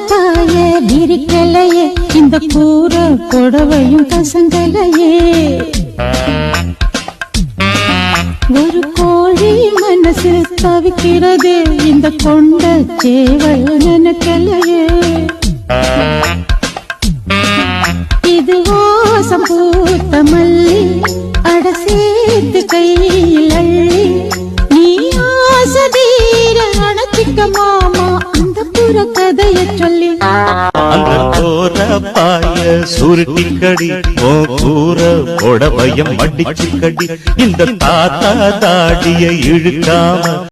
பாய விரிக்கலையே இந்த கூற புடவையும் கசங்கலையே ஒரு கோழி மனசு தவிக்கிறது இந்த கொண்ட சேவல் நினைக்கலையே இது வாசம் பூத்த மல்லி அட சேர்த்து கையில் அள்ளி நீ ஆசதீர அணைச்சிக்க மாமா அந்த புற கதைய சொல்லி அந்த கோர பாய சுருட்டிக்கடி ஓ கூற புடவையம் மடிச்சுக்கடி இந்த தாத்தா தாடிய இழுக்காம